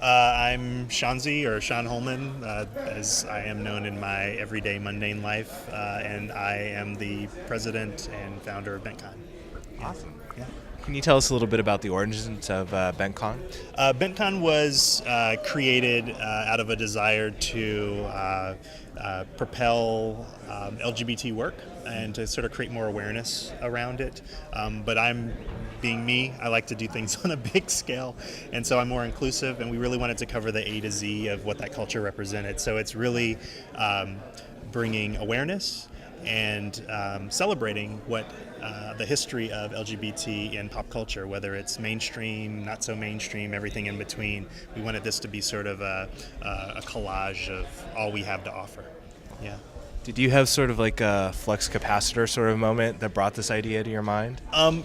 I'm Shanzi, or Sean Holman, as I am known in my everyday mundane life, and I am the president and founder of BentCon. Yeah. Awesome. Yeah. Can you tell us a little bit about the origins of BentCon? BentCon was created out of a desire to propel LGBT work and to sort of create more awareness around it. But I'm being me, I like to do things on a big scale, and so I'm more inclusive, and we really wanted to cover the A to Z of what that culture represented. So it's really bringing awareness and celebrating what the history of LGBT in pop culture, whether it's mainstream, not so mainstream, everything in between. We wanted this to be sort of a collage of all we have to offer. Yeah. Did you have sort of like a flux capacitor sort of moment that brought this idea to your mind?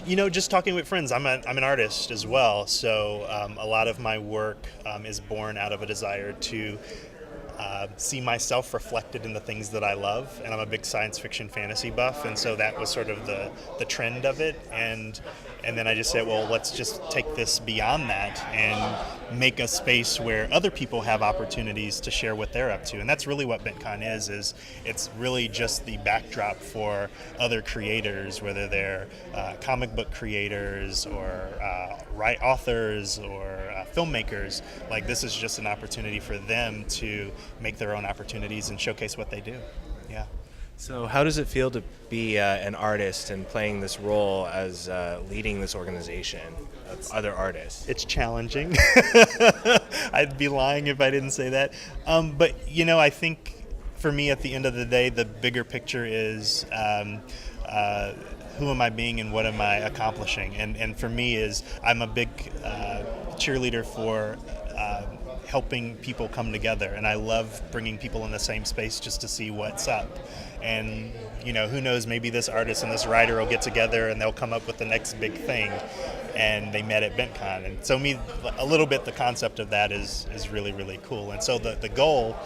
Just talking with friends. I'm an artist as well, so a lot of my work is born out of a desire to see myself reflected in the things that I love, and I'm a big science fiction fantasy buff, and so that was sort of the trend of it, and then I just said, well, let's just take this beyond that and make a space where other people have opportunities to share what they're up to, and that's really what BentCon is it's really just the backdrop for other creators, whether they're comic book creators or authors or filmmakers. Like, this is just an opportunity for them to make their own opportunities and showcase what they do. Yeah. So how does it feel to be an artist and playing this role as leading this organization of other artists? It's challenging. I'd be lying if I didn't say that. But, I think for me at the end of the day, the bigger picture is who am I being and what am I accomplishing? And for me is I'm a big cheerleader for helping people come together, and I love bringing people in the same space just to see what's up. And who knows, maybe this artist and this writer will get together and they'll come up with the next big thing, and they met at BentCon. And so a little bit the concept of that is really, really cool. And so the goal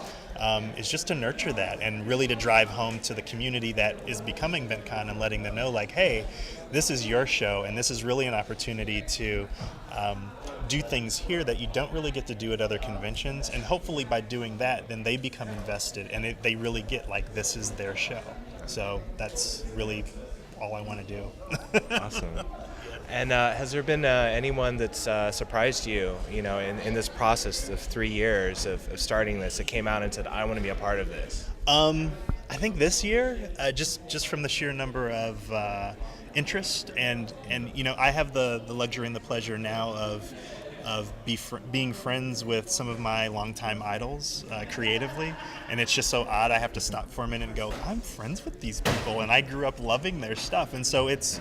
is just to nurture that and really to drive home to the community that is becoming BentCon and letting them know, like, hey, this is your show, and this is really an opportunity to do things here that you don't really get to do at other conventions, and hopefully by doing that, then they become invested and they really get like this is their show. So that's really all I want to do. Awesome. And has there been anyone that's surprised you, in this process of 3 years of starting this, that came out and said, I want to be a part of this? I think this year, just from the sheer number of interest, and I have the luxury and the pleasure now of being friends with some of my longtime idols creatively, and it's just so odd. I have to stop for a minute and go, I'm friends with these people, and I grew up loving their stuff, and so it's,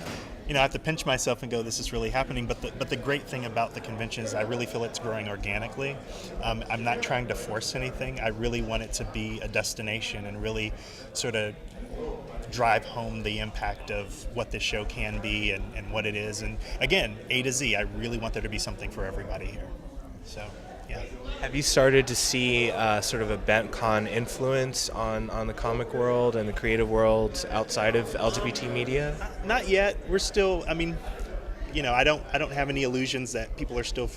I have to pinch myself and go, this is really happening. But the great thing about the convention is I really feel it's growing organically. I'm not trying to force anything. I really want it to be a destination and really sort of drive home the impact of what this show can be and what it is. And again, A to Z, I really want there to be something for everybody here. So, yeah. Have you started to see sort of a BentCon influence on the comic world and the creative world outside of LGBT media? Not yet. We're still, I don't have any illusions that people are still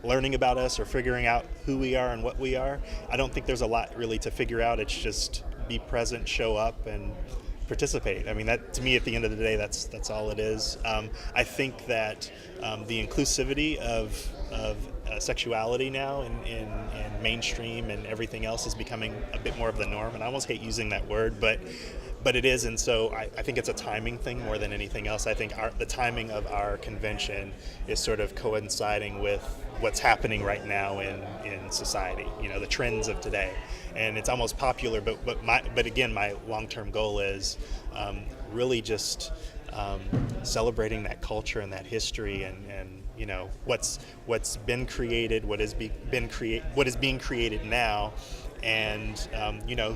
learning about us or figuring out who we are and what we are. I don't think there's a lot really to figure out. It's just be present, show up, and participate. That, to me, at the end of the day, that's all it is. I think that the inclusivity of sexuality now in mainstream and everything else is becoming a bit more of the norm, and I almost hate using that word, but it is, and so I think it's a timing thing more than anything else. I think the timing of our convention is sort of coinciding with what's happening right now in society, the trends of today, and it's almost popular, but again, my long-term goal is really just celebrating that culture and that history and what's been created, what is being created now, and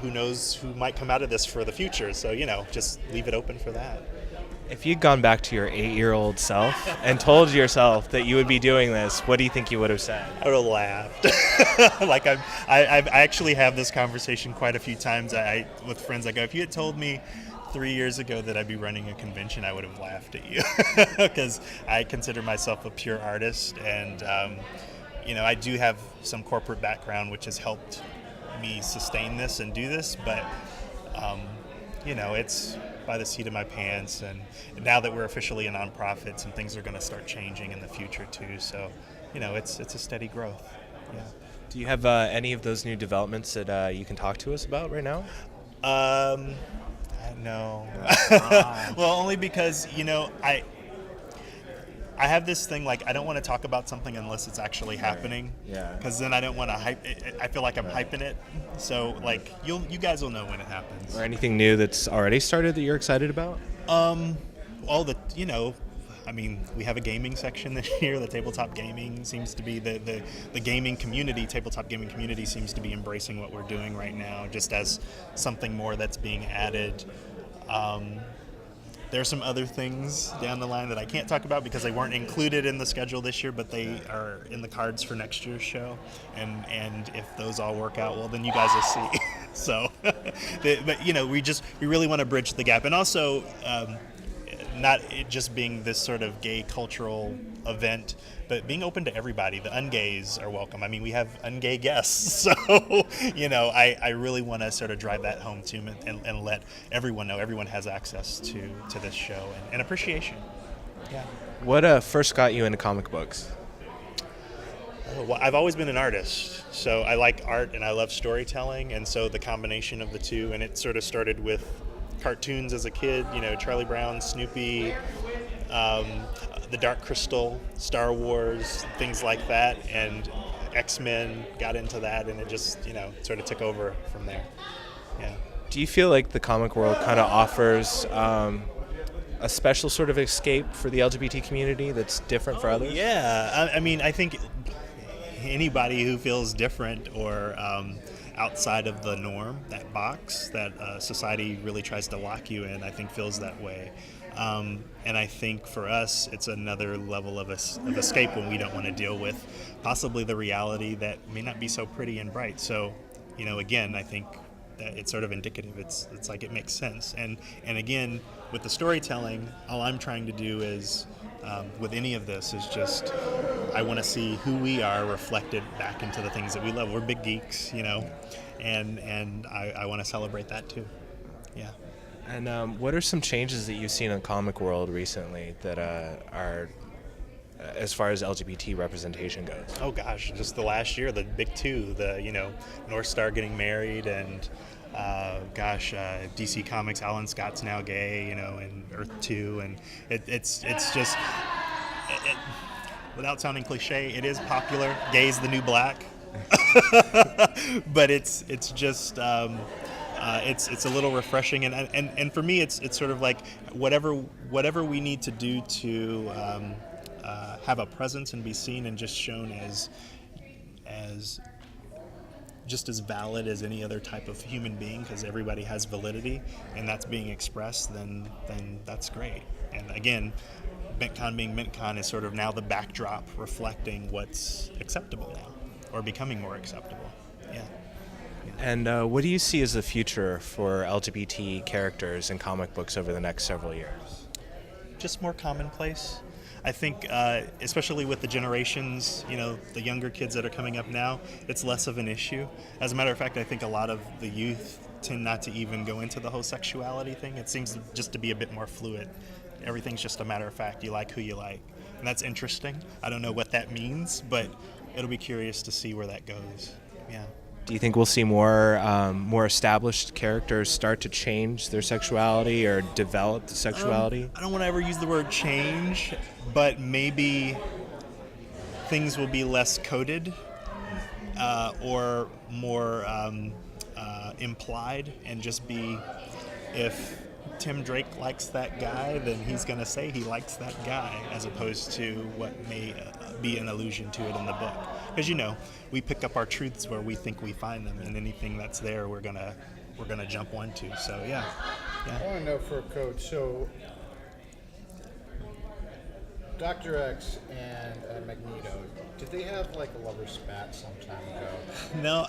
who knows who might come out of this for the future. So just leave it open for that. If you'd gone back to your 8-year-old self and told yourself that you would be doing this, what do you think you would have said? I would have laughed. Like I actually have this conversation quite a few times with friends. I go, if you had told me 3 years ago that I'd be running a convention, I would have laughed at you because I consider myself a pure artist, and I do have some corporate background, which has helped me sustain this and do this, but it's by the seat of my pants, and now that we're officially a nonprofit, some things are going to start changing in the future too. So, it's a steady growth. Yeah. Do you have any of those new developments that you can talk to us about right now? No. Well, only because I have this thing, like, I don't want to talk about something unless it's actually happening. Yeah. Because then I don't want to hype it. I feel like I'm hyping it. So, like, you guys will know when it happens. Or anything new that's already started that you're excited about? We have a gaming section this year. The tabletop gaming seems to be the gaming community, tabletop gaming community seems to be embracing what we're doing right now, just as something more that's being added. There's some other things down the line that I can't talk about because they weren't included in the schedule this year, but they are in the cards for next year's show. And if those all work out, well, then you guys will see. So, we really want to bridge the gap. And also, not it just being this sort of gay cultural event, but being open to everybody. The ungays are welcome. I mean, we have ungay guests, so I really want to sort of drive that home too, and let everyone know everyone has access to this show and appreciation. Yeah. What first got you into comic books? Well, I've always been an artist, so I like art and I love storytelling, and so the combination of the two, and it sort of started with cartoons as a kid, Charlie Brown, Snoopy, the Dark Crystal, Star Wars, things like that, and X-Men, got into that, and it just, sort of took over from there. Yeah. Do you feel like the comic world kind of offers a special sort of escape for the LGBT community that's different for others? Yeah. I think anybody who feels different or outside of the norm, that box that society really tries to lock you in, I think feels that way. And I think for us, it's another level of escape when we don't want to deal with possibly the reality that may not be so pretty and bright. So, again, I think that it's sort of indicative. It's like it makes sense. And again, with the storytelling, all I'm trying to do is, with any of this, is just, I want to see who we are reflected back into the things that we love. We're big geeks, and I want to celebrate that too. Yeah. And what are some changes that you've seen in the comic world recently that are, as far as LGBT representation goes? Oh gosh, just the last year, the big two, North Star getting married, and DC Comics, Alan Scott's now gay, and Earth 2, and it's just, without sounding cliche, it is popular. Gay's the new black. But it's just it's a little refreshing, and for me it's sort of like whatever we need to do to have a presence and be seen and just shown as just as valid as any other type of human being, because everybody has validity and that's being expressed, then that's great. And again, MintCon being MintCon is sort of now the backdrop reflecting what's acceptable now, or becoming more acceptable. Yeah. And what do you see as the future for LGBT characters in comic books over the next several years? Just more commonplace. I think, especially with the generations, the younger kids that are coming up now, it's less of an issue. As a matter of fact, I think a lot of the youth tend not to even go into the whole sexuality thing. It seems just to be a bit more fluid. Everything's just a matter of fact. You like who you like. And that's interesting. I don't know what that means, but it'll be curious to see where that goes. Yeah. Do you think we'll see more established characters start to change their sexuality or develop the sexuality? I don't want to ever use the word change, but maybe things will be less coded or more implied, and just be, if Tim Drake likes that guy, then he's going to say he likes that guy, as opposed to what may be an allusion to it in the book. Because we pick up our truths where we think we find them, and anything that's there, we're gonna jump onto. So yeah. I want to know for a coach. So Dr. X and Magneto, did they have like a lover spat some time ago? No,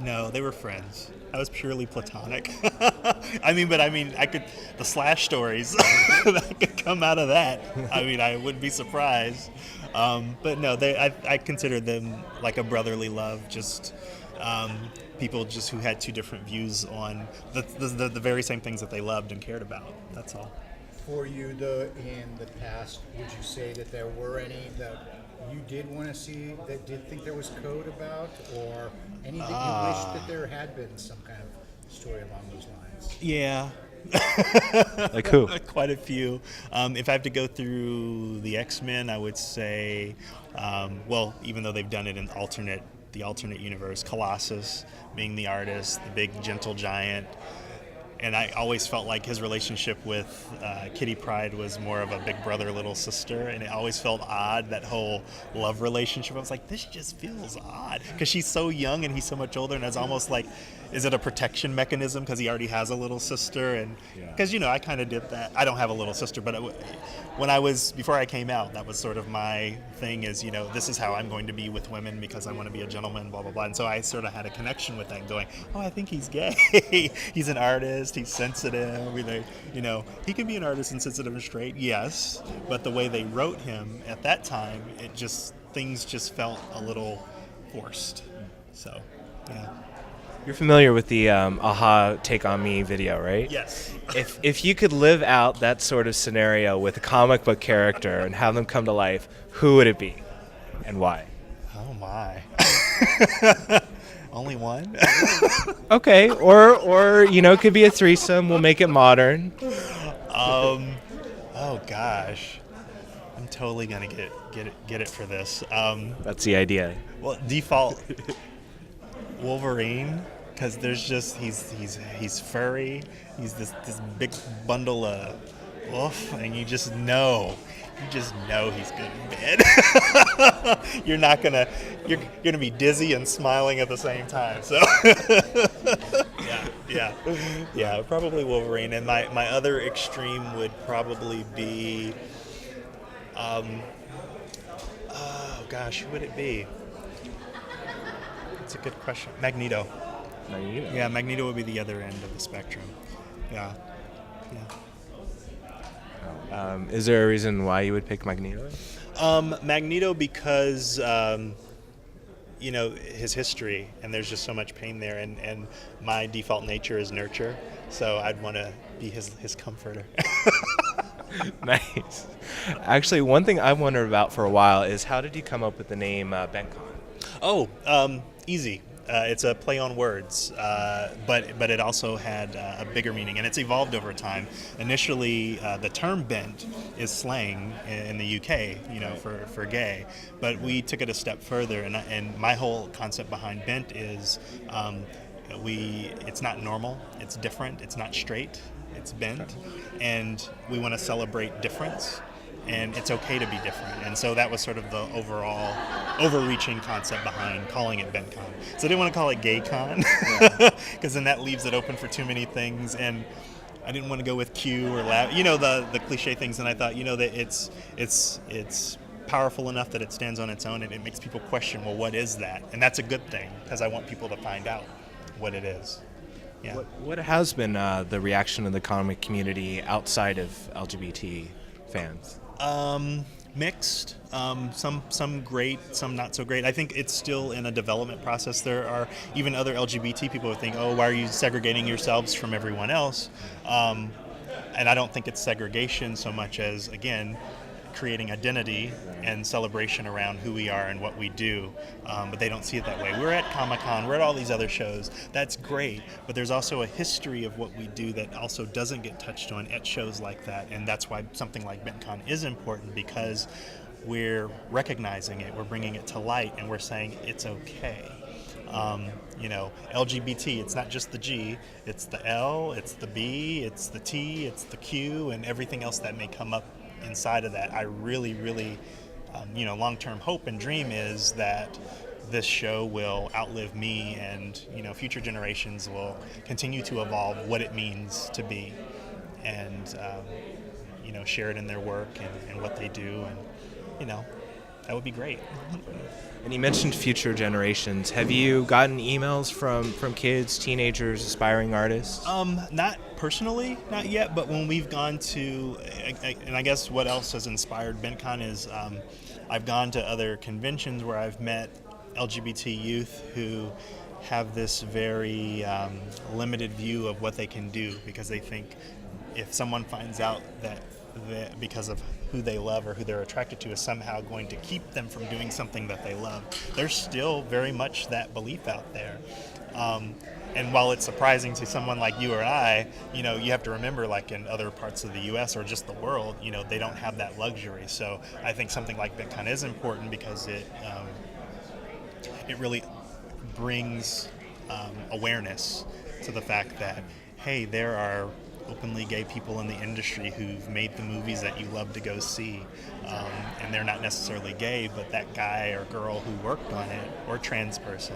no, they were friends. I was purely platonic. I could the Slash stories that could come out of that. I mean, I wouldn't be surprised. But no, I considered them like a brotherly love. Just people just who had two different views on the very same things that they loved and cared about. That's all. For you, though, in the past, would you say that there were any that you did want to see, that did think there was code about, or any that you wish that there had been some kind of story along those lines? Yeah. Like who? Quite a few. If I have to go through the X-Men, I would say, well, even though they've done it in the alternate universe, Colossus being the artist, the big gentle giant. And I always felt like his relationship with Kitty Pryde was more of a big brother, little sister, and it always felt odd, that whole love relationship. I was like, this just feels odd, because she's so young and he's so much older, and it's almost like, is it a protection mechanism because he already has a little sister? And because I kind of did that. I don't have a little sister, but before I came out, that was sort of my thing, is this is how I'm going to be with women because I want to be a gentleman, blah blah blah. And so I sort of had a connection with that, going, oh, I think he's gay. He's an artist. He's sensitive. He can be an artist and sensitive and straight, yes. But the way they wrote him at that time, things just felt a little forced. So, yeah. You're familiar with the Aha Take On Me video, right? Yes. If you could live out that sort of scenario with a comic book character and have them come to life, who would it be and why? Oh my. Only one? Okay, or it could be a threesome. We'll make it modern. Oh gosh. I'm totally going to get it for this. That's the idea. Well, default Wolverine, because there's just he's furry. He's this big bundle of oof, and you just know he's good in bed. You're gonna be dizzy and smiling at the same time. So yeah, probably Wolverine. And my other extreme would probably be oh gosh, who would it be? That's a good question. Magneto. Yeah, Magneto would be the other end of the spectrum. Yeah. Is there a reason why you would pick Magneto? Magneto because his history, and there's just so much pain there, and my default nature is nurture, so I'd want to be his comforter. Nice. Actually, one thing I've wondered about for a while is, how did you come up with the name BentCon? Oh, easy. It's a play on words, but it also had a bigger meaning, and it's evolved over time. Initially, the term bent is slang in the UK, for gay, but we took it a step further, and my whole concept behind bent is it's not normal, it's different, it's not straight, it's bent, and we want to celebrate difference. And it's okay to be different. And so that was sort of the overall overreaching concept behind calling it BentCon. So I didn't want to call it GayCon, because then that leaves it open for too many things. And I didn't want to go with Q or Lab, the cliche things. And I thought, that it's powerful enough that it stands on its own, and it makes people question, well, what is that? And that's a good thing, because I want people to find out what it is. Yeah. What has been the reaction of the comic community outside of LGBT fans? Mixed, some great, some not so great. I think it's still in a development process. There are even other LGBT people who think, oh, why are you segregating yourselves from everyone else? And I don't think it's segregation so much as, again, creating identity and celebration around who we are and what we do, but they don't see it that way. We're at Comic-Con, we're at all these other shows, that's great, but there's also a history of what we do that also doesn't get touched on at shows like that, and that's why something like BentCon is important, because we're recognizing it, we're bringing it to light, and we're saying it's okay. LGBT, it's not just the G, it's the L, it's the B, it's the T, it's the Q, and everything else that may come up inside of that. I really, long-term hope and dream is that this show will outlive me, and future generations will continue to evolve what it means to be, and share it in their work and what they do, and that would be great. And you mentioned future generations. Have you gotten emails from kids, teenagers, aspiring artists? Not personally, not yet, but when we've gone to, and I guess what else has inspired BentCon is I've gone to other conventions where I've met LGBT youth who have this very limited view of what they can do, because they think if someone finds out that because of who they love or who they're attracted to is somehow going to keep them from doing something that they love. There's still very much that belief out there. And while it's surprising to someone like you or I, you have to remember, like in other parts of the U.S. or just the world, they don't have that luxury. So I think something like BentCon is important because it really brings awareness to the fact that, hey, there are openly gay people in the industry who've made the movies that you love to go see, and they're not necessarily gay, but that guy or girl who worked on it, or trans person,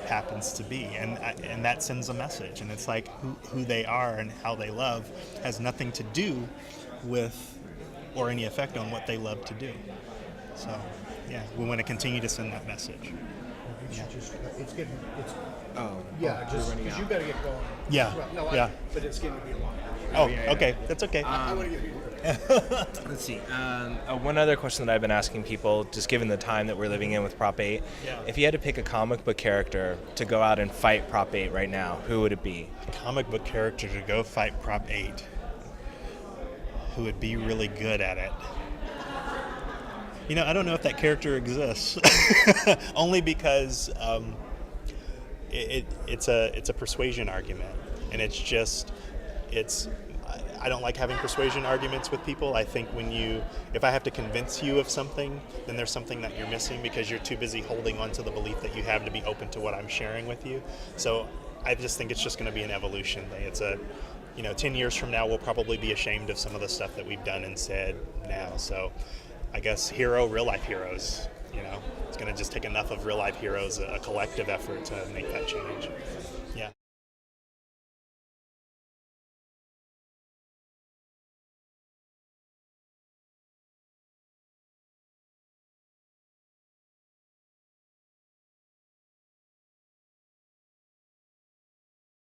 happens to be, and that sends a message. And it's like who they are and how they love has nothing to do with or any effect on what they love to do. So yeah, we want to continue to send that message. Just because you got to get going. Yeah. But it's getting to be long. Okay, that's okay. I want to get you. Let's see. One other question that I've been asking people, just given the time that we're living in with Prop 8, if you had to pick a comic book character to go out and fight Prop 8 right now, who would it be? A comic book character to go fight Prop 8, who would be really good at it. I don't know if that character exists. Only because it's a persuasion argument, and I don't like having persuasion arguments with people. I think if I have to convince you of something, then there's something that you're missing because you're too busy holding on to the belief that you have to be open to what I'm sharing with you. So I just think it's just going to be an evolution. It's 10 years from now, we'll probably be ashamed of some of the stuff that we've done and said now. So I guess real life heroes, it's going to just take enough of real life heroes, a collective effort to make that change. Yeah.